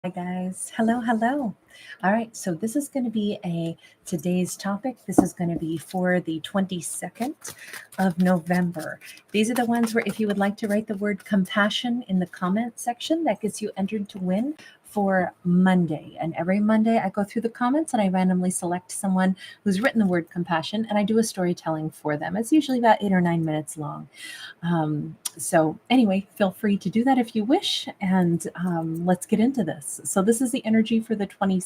Hi guys. Hello. All right, so this is going to be today's topic. This is going to be for the 22nd of November. These are the ones where if you would like to write the word compassion in the comment section, that gets you entered to win for Monday. And every Monday I go through the comments and I randomly select someone who's written the word compassion and I do a storytelling for them. It's usually about 8 or 9 minutes long. So anyway, feel free to do that if you wish, and let's get into this. So this is the energy for the 22nd.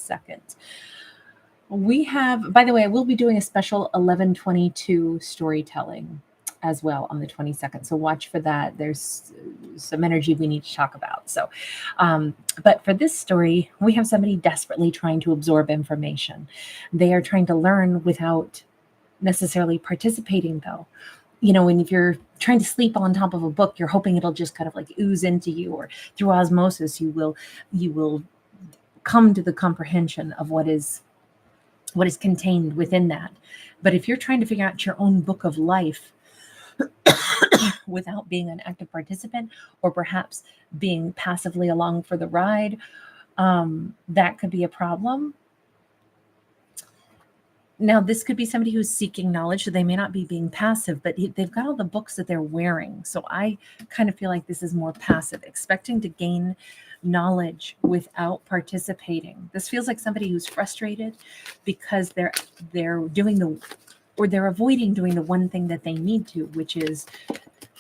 We have, by the way, I will be doing a special 11/22 storytelling as well on the 22nd. So watch for that. There's some energy we need to talk about. But for this story, we have somebody desperately trying to absorb information. They are trying to learn without necessarily participating, though. When if you're trying to sleep on top of a book, you're hoping it'll just kind of like ooze into you, or through osmosis you will come to the comprehension of what is contained within that. But if you're trying to figure out your own book of life without being an active participant, or perhaps being passively along for the ride, that could be a problem. Now, this could be somebody who's seeking knowledge, so they may not be being passive, but they've got all the books that they're wearing. So I kind of feel like this is more passive, expecting to gain knowledge without participating. This feels like somebody who's frustrated because they're doing they're avoiding doing the one thing that they need to, which is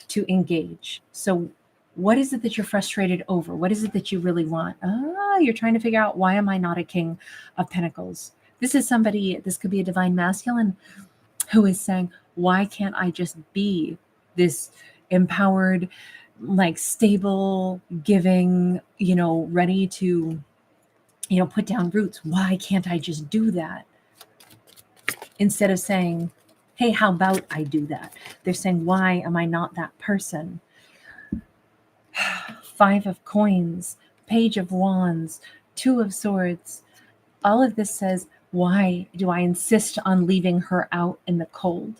to engage. So what is it that you're frustrated over? What is it that you really want? You're trying to figure out, why am I not a King of Pentacles? This could be a divine masculine who is saying, why can't I just be this empowered, like stable, giving, ready to, put down roots? Why can't I just do that? Instead of saying, hey, how about I do that? They're saying, why am I not that person? Five of Coins, Page of Wands, Two of Swords. All of this says, why do I insist on leaving her out in the cold?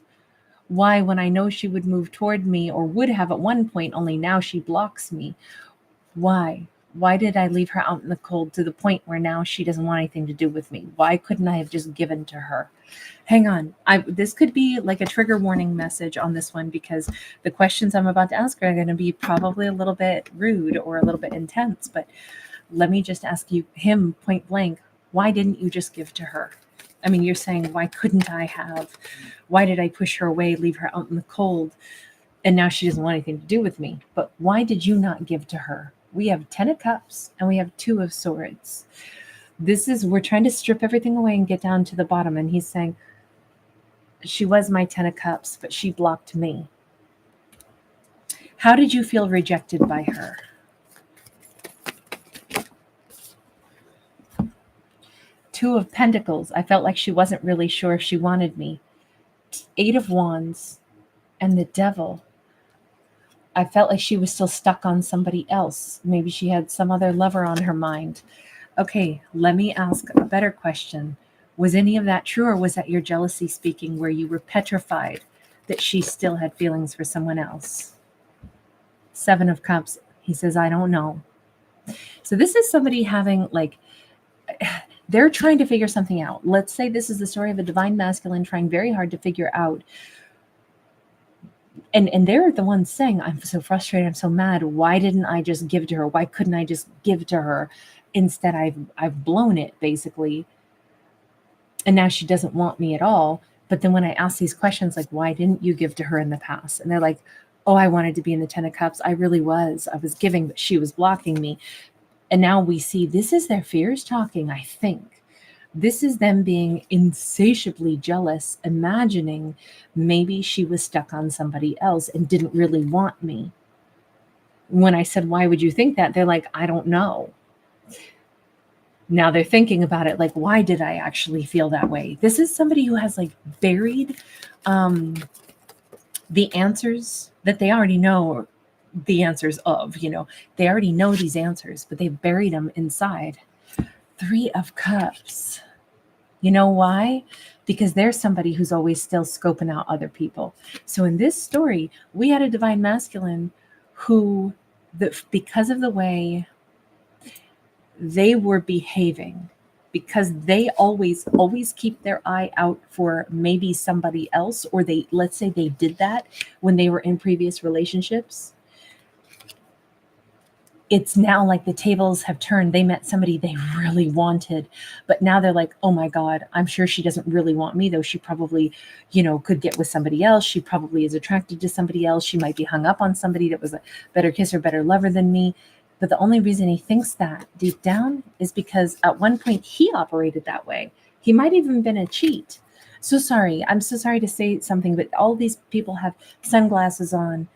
Why, when I know she would move toward me, or would have at one point, only now she blocks me? Why? Why did I leave her out in the cold to the point where now she doesn't want anything to do with me? Why couldn't I have just given to her? Hang on. This could be like a trigger warning message on this one, because the questions I'm about to ask are going to be probably a little bit rude or a little bit intense. But let me just ask him point blank. Why didn't you just give to her? I mean, you're saying, why couldn't I have? Why did I push her away, leave her out in the cold? And now she doesn't want anything to do with me. But why did you not give to her? We have 10 of Cups and we have Two of Swords. We're trying to strip everything away and get down to the bottom. And he's saying, she was my 10 of Cups, but she blocked me. How did you feel rejected by her? Two of Pentacles. I felt like she wasn't really sure if she wanted me. Eight of Wands and the Devil. I felt like she was still stuck on somebody else. Maybe she had some other lover on her mind. Okay, let me ask a better question. Was any of that true, or was that your jealousy speaking, where you were petrified that she still had feelings for someone else? Seven of Cups. He says, I don't know. So this is somebody having they're trying to figure something out. Let's say this is the story of a divine masculine trying very hard to figure out. And they're the ones saying, I'm so frustrated, I'm so mad. Why didn't I just give to her? Why couldn't I just give to her? Instead, I've blown it, basically. And now she doesn't want me at all. But then when I ask these questions, like, why didn't you give to her in the past? And they're like, oh, I wanted to be in the 10 of Cups. I really was. I was giving, but she was blocking me. And now we see this is their fears talking, I think. This is them being insatiably jealous, imagining maybe she was stuck on somebody else and didn't really want me. When I said, why would you think that? They're like, I don't know. Now they're thinking about it, like, why did I actually feel that way? This is somebody who has buried the answers that they already know, the answers of, they already know these answers, but they've buried them inside. Three of Cups. You know why? Because there's somebody who's always still scoping out other people. So in this story, we had a divine masculine who, because of the way they were behaving because they always keep their eye out for maybe somebody else, or they, let's say they did that when they were in previous relationships. It's now like the tables have turned. They met somebody they really wanted, but now they're like, oh my God, I'm sure she doesn't really want me, though she probably, could get with somebody else. She probably is attracted to somebody else. She might be hung up on somebody that was a better kisser, better lover than me. But the only reason he thinks that deep down is because at one point he operated that way. He might even been a cheat. So sorry. I'm so sorry to say something, but all these people have sunglasses on.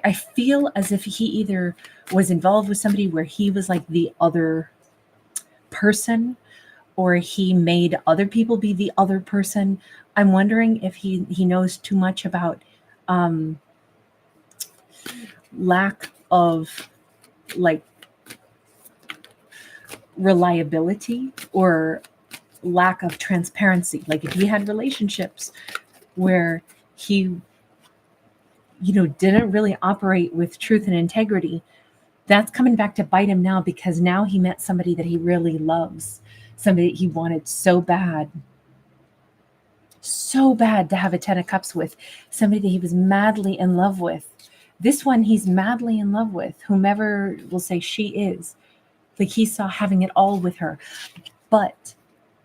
I feel as if he either was involved with somebody where he was like the other person, or he made other people be the other person. I'm wondering if he knows too much about lack of like reliability or lack of transparency. Like if he had relationships where he didn't really operate with truth and integrity, that's coming back to bite him now, because now he met somebody that he really loves, somebody that he wanted so bad to have a 10 of cups with, somebody that he was madly in love with. This one he's madly in love with, whomever will say she is. Like he saw having it all with her, but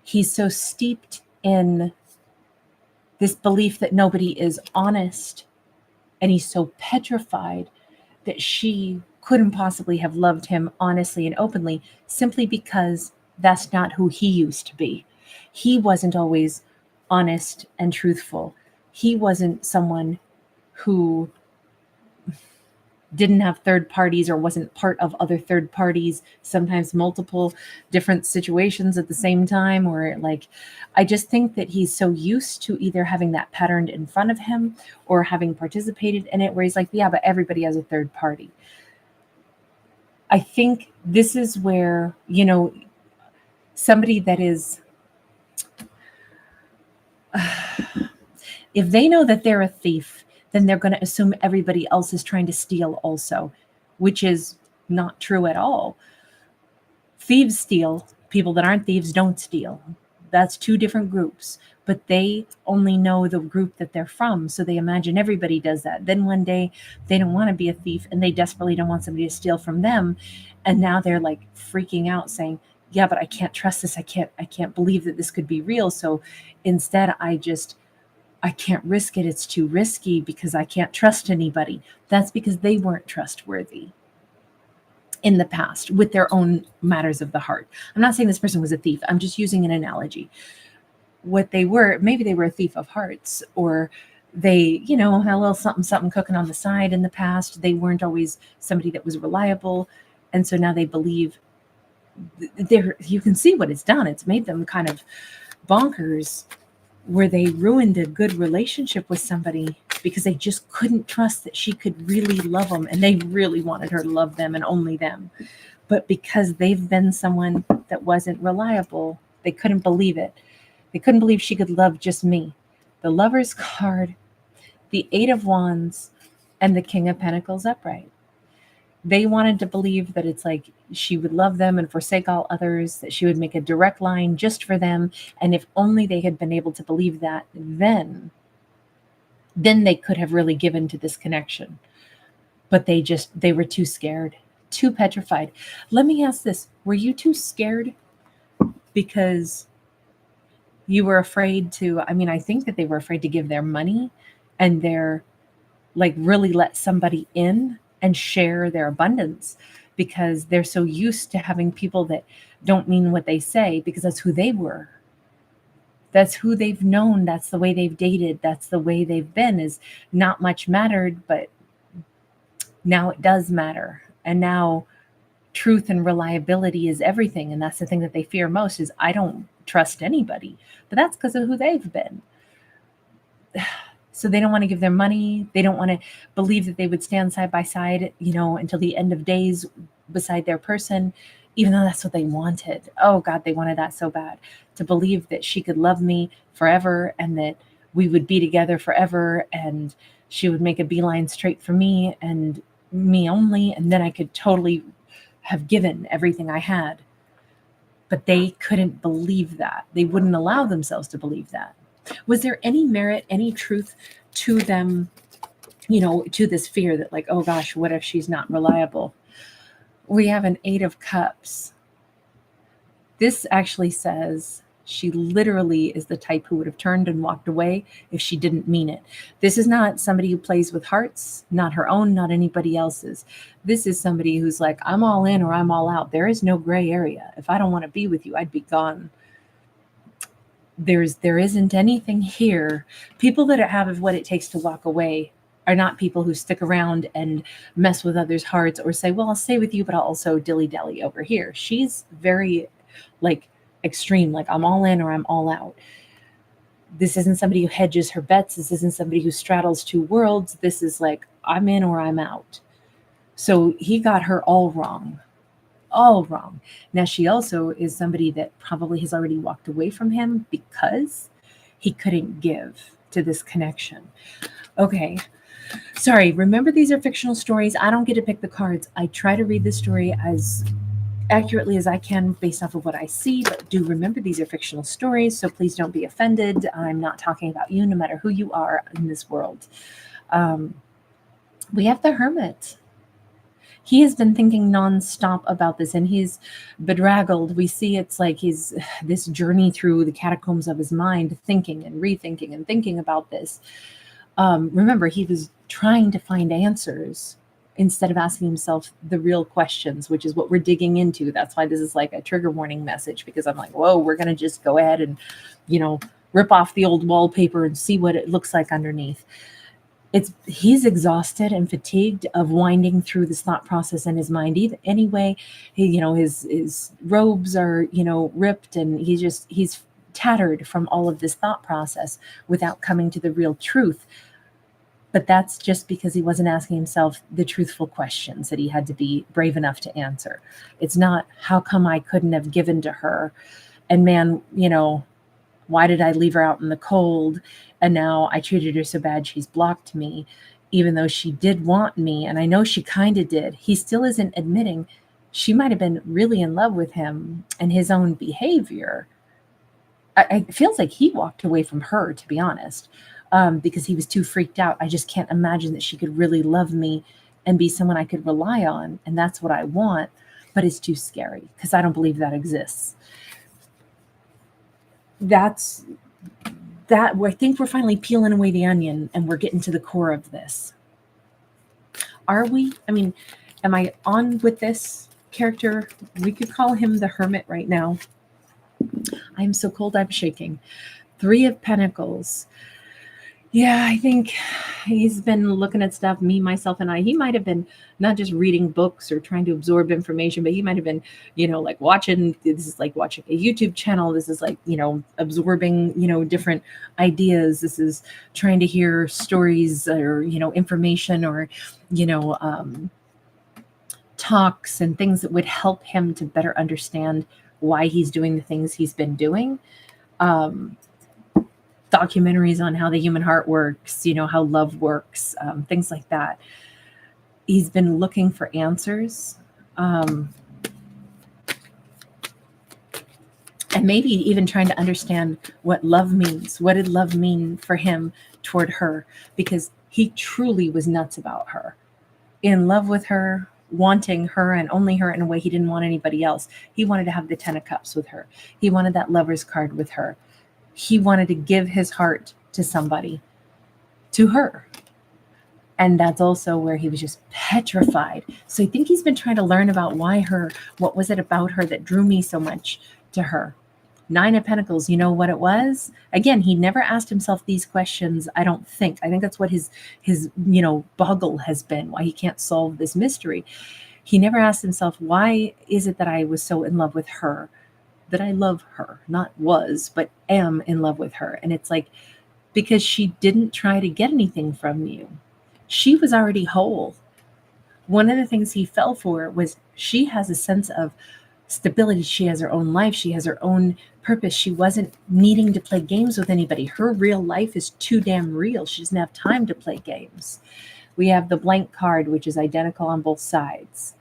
he's so steeped in this belief that nobody is honest, and he's so petrified that she couldn't possibly have loved him honestly and openly, simply because that's not who he used to be. He wasn't always honest and truthful. He wasn't someone who didn't have third parties or wasn't part of other third parties, sometimes multiple different situations at the same time. Or like, I just think that he's so used to either having that patterned in front of him or having participated in it, where he's like, yeah, but everybody has a third party. I think this is where, somebody that is, if they know that they're a thief, then they're going to assume everybody else is trying to steal also, which is not true at all. Thieves steal. People that aren't thieves don't steal. That's two different groups, but they only know the group that they're from. So they imagine everybody does that. Then one day they don't want to be a thief and they desperately don't want somebody to steal from them. And now they're like freaking out saying, yeah, but I can't trust this. I can't believe that this could be real. So instead I can't risk it. It's too risky because I can't trust anybody. That's because they weren't trustworthy in the past with their own matters of the heart. I'm not saying this person was a thief. I'm just using an analogy. What they were, maybe they were a thief of hearts, or they, had a little something cooking on the side in the past. They weren't always somebody that was reliable. And so now they believe you can see what it's done. It's made them kind of bonkers, where they ruined a good relationship with somebody because they just couldn't trust that she could really love them, and they really wanted her to love them and only them. But because they've been someone that wasn't reliable, they couldn't believe it. They couldn't believe she could love just me. The Lover's card, the Eight of Wands, and the King of Pentacles upright. They wanted to believe that it's like she would love them and forsake all others, that she would make a direct line just for them. And if only they had been able to believe that, then they could have really given to this connection. But they were too scared, too petrified. Let me ask this. Were you too scared because you were afraid to, I think that they were afraid to give their money and their, like, really let somebody in and share their abundance, because they're so used to having people that don't mean what they say, because that's who they were. That's who they've known. That's the way they've dated. That's the way they've been, is not much mattered, but now it does matter. And now truth and reliability is everything. And that's the thing that they fear most, is I don't trust anybody, but that's because of who they've been. So they don't want to give their money. They don't want to believe that they would stand side by side, until the end of days beside their person, even though that's what they wanted. Oh God, they wanted that so bad, to believe that she could love me forever and that we would be together forever, and she would make a beeline straight for me and me only. And then I could totally have given everything I had. But they couldn't believe that. They wouldn't allow themselves to believe that. Was there any merit, any truth to them, to this fear that like, oh gosh, what if she's not reliable? We have an 8 of Cups. This actually says she literally is the type who would have turned and walked away if she didn't mean it. This is not somebody who plays with hearts, not her own, not anybody else's. This is somebody who's like, I'm all in or I'm all out. There is no gray area. If I don't want to be with you, I'd be gone. There isn't anything here. People that have what it takes to walk away are not people who stick around and mess with others' hearts or say, well, I'll stay with you, but I'll also dilly-dally over here. She's very extreme, like I'm all in or I'm all out. This isn't somebody who hedges her bets. This isn't somebody who straddles two worlds. This is like, I'm in or I'm out. So he got her all wrong. All wrong. Now, she also is somebody that probably has already walked away from him because he couldn't give to this connection. Okay. Sorry, remember these are fictional stories. I don't get to pick the cards. I try to read the story as accurately as I can based off of what I see, but do remember these are fictional stories, so please don't be offended. I'm not talking about you, no matter who you are in this world. We have the Hermit. He has been thinking nonstop about this, and he's bedraggled. We see it's like he's this journey through the catacombs of his mind, thinking and rethinking and thinking about this. Remember, he was trying to find answers instead of asking himself the real questions, which is what we're digging into. That's why this is like a trigger warning message, because I'm like, whoa, we're going to just go ahead and, rip off the old wallpaper and see what it looks like underneath. He's exhausted and fatigued of winding through this thought process in his mind. Anyway, his robes are, ripped, and he's tattered from all of this thought process without coming to the real truth. But that's just because he wasn't asking himself the truthful questions that he had to be brave enough to answer. It's not, how come I couldn't have given to her? And man, why did I leave her out in the cold? And now I treated her so bad she's blocked me, even though she did want me. And I know she kind of did. He still isn't admitting she might have been really in love with him and his own behavior. It feels like he walked away from her, to be honest, because he was too freaked out. I just can't imagine that she could really love me and be someone I could rely on. And that's what I want. But it's too scary because I don't believe that exists. I think we're finally peeling away the onion and we're getting to the core of this. Are we? I mean, am I on with this character? We could call him the Hermit right now. I'm so cold, I'm shaking. 3 of Pentacles. Yeah, I think he's been looking at stuff, me, myself, and I. He might have been not just reading books or trying to absorb information, but he might have been, like watching, this is like watching a YouTube channel. This is like, absorbing, different ideas. This is trying to hear stories or, information or, talks and things that would help him to better understand why he's doing the things he's been doing. Documentaries on how the human heart works, how love works, things like that. He's been looking for answers. And maybe even trying to understand what love means. What did love mean for him toward her? Because he truly was nuts about her. In love with her, wanting her and only her in a way he didn't want anybody else. He wanted to have the 10 of Cups with her. He wanted that lover's card with her. He wanted to give his heart to somebody, to her. And that's also where he was just petrified. So I think he's been trying to learn about why her, what was it about her that drew me so much to her? 9 of Pentacles, you know what it was? Again, he never asked himself these questions, I don't think. I think that's what his boggle has been, why he can't solve this mystery. He never asked himself, why is it that I was so in love with her? That I love her, not was, but am in love with her. And it's like, because she didn't try to get anything from you. She was already whole. One of the things he fell for was she has a sense of stability. She has her own life. She has her own purpose. She wasn't needing to play games with anybody. Her real life is too damn real. She doesn't have time to play games. We have the blank card, which is identical on both sides.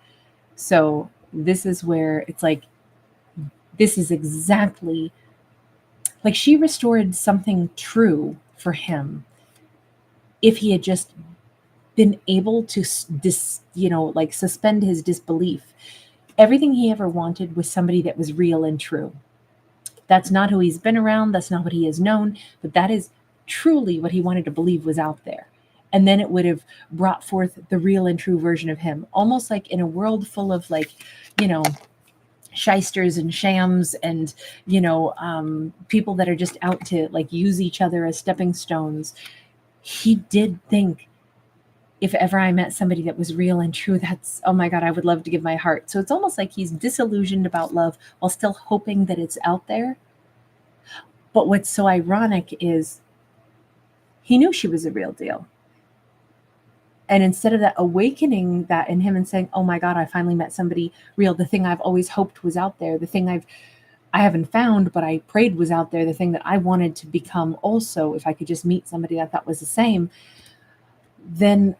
So this is where it's like, this is exactly like she restored something true for him if he had just been able to like suspend his disbelief. Everything he ever wanted was somebody that was real and true. That's not who he's been around, that's not what he has known, but that is truly what he wanted to believe was out there. And then it would have brought forth the real and true version of him, almost like in a world full of like, you know, shysters and shams and people that are just out to like use each other as stepping stones. He did think, if ever I met somebody that was real and true, that's, oh my God, I would love to give my heart. So it's almost like he's disillusioned about love while still hoping that it's out there. But what's so ironic is he knew she was a real deal. And instead of that awakening that in him and saying, oh my God, I finally met somebody real, the thing I've always hoped was out there, the thing I haven't found, but I prayed was out there, the thing that I wanted to become also, if I could just meet somebody I thought was the same, then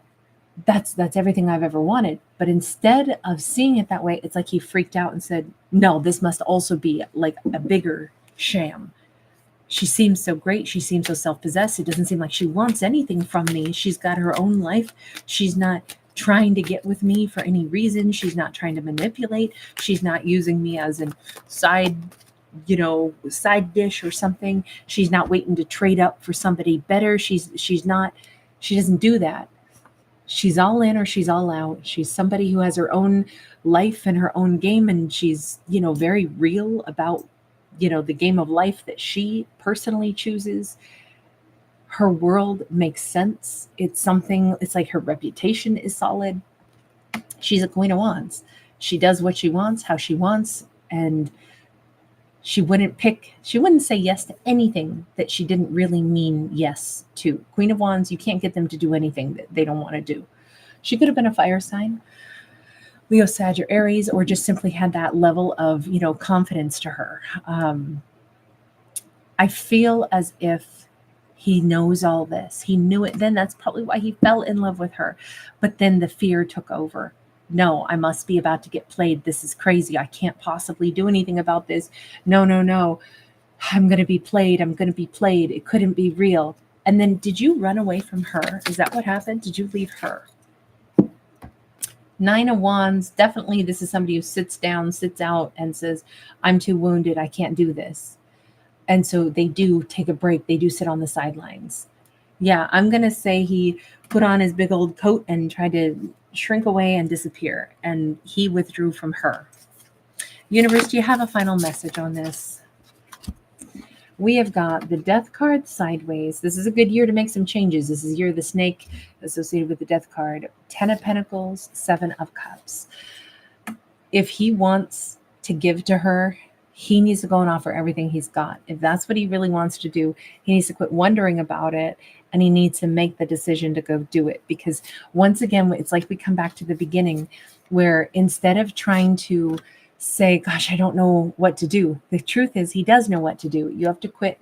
that's everything I've ever wanted. But instead of seeing it that way, it's like he freaked out and said, no, this must also be like a bigger sham. She seems so great. She seems so self-possessed. It doesn't seem like she wants anything from me. She's got her own life. She's not trying to get with me for any reason. She's not trying to manipulate. She's not using me as a side dish or something. She's not waiting to trade up for somebody better. She doesn't do that. She's all in or she's all out. She's somebody who has her own life and her own game, and she's, very real about, the game of life that she personally chooses. Her world makes sense. It's like her reputation is solid. She's a Queen of Wands. She does what she wants, how she wants, and she wouldn't say yes to anything that she didn't really mean yes to. Queen of Wands, you can't get them to do anything that they don't want to do. She could have been a fire sign, Leo, Sag, or Aries, or just simply had that level of, confidence to her. I feel as if he knows all this. He knew it then. That's probably why he fell in love with her. But then the fear took over. No, I must be about to get played. This is crazy. I can't possibly do anything about this. No. I'm going to be played. It couldn't be real. And then did you run away from her? Is that what happened? Did you leave her? 9 of Wands, definitely this is somebody who sits down, sits out, and says, I'm too wounded. I can't do this. And so they do take a break. They do sit on the sidelines. Yeah, I'm going to say he put on his big old coat and tried to shrink away and disappear. And he withdrew from her. Universe, do you have a final message on this? We have got the Death card sideways. This is a good year to make some changes. This is the year of the snake associated with the Death card. 10 of Pentacles, 7 of Cups. If he wants to give to her, he needs to go and offer everything he's got. If that's what he really wants to do, he needs to quit wondering about it, and he needs to make the decision to go do it. Because once again, it's like we come back to the beginning, where instead of trying to say, gosh, I don't know what to do, the truth is he does know what to do. You have to quit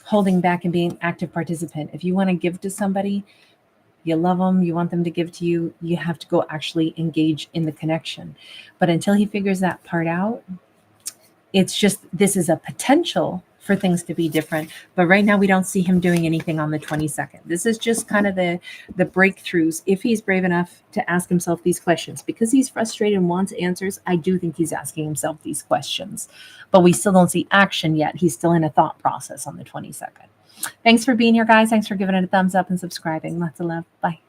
holding back and being an active participant. If you want to give to somebody, you love them, you want them to give to you, you have to go actually engage in the connection. But until he figures that part out, it's just, this is a potential for things to be different. But right now we don't see him doing anything on the 22nd. This is just kind of the breakthroughs. If he's brave enough to ask himself these questions, because he's frustrated and wants answers, I do think he's asking himself these questions. But we still don't see action yet. He's still in a thought process on the 22nd. Thanks for being here, guys. Thanks for giving it a thumbs up and subscribing. Lots of love. Bye.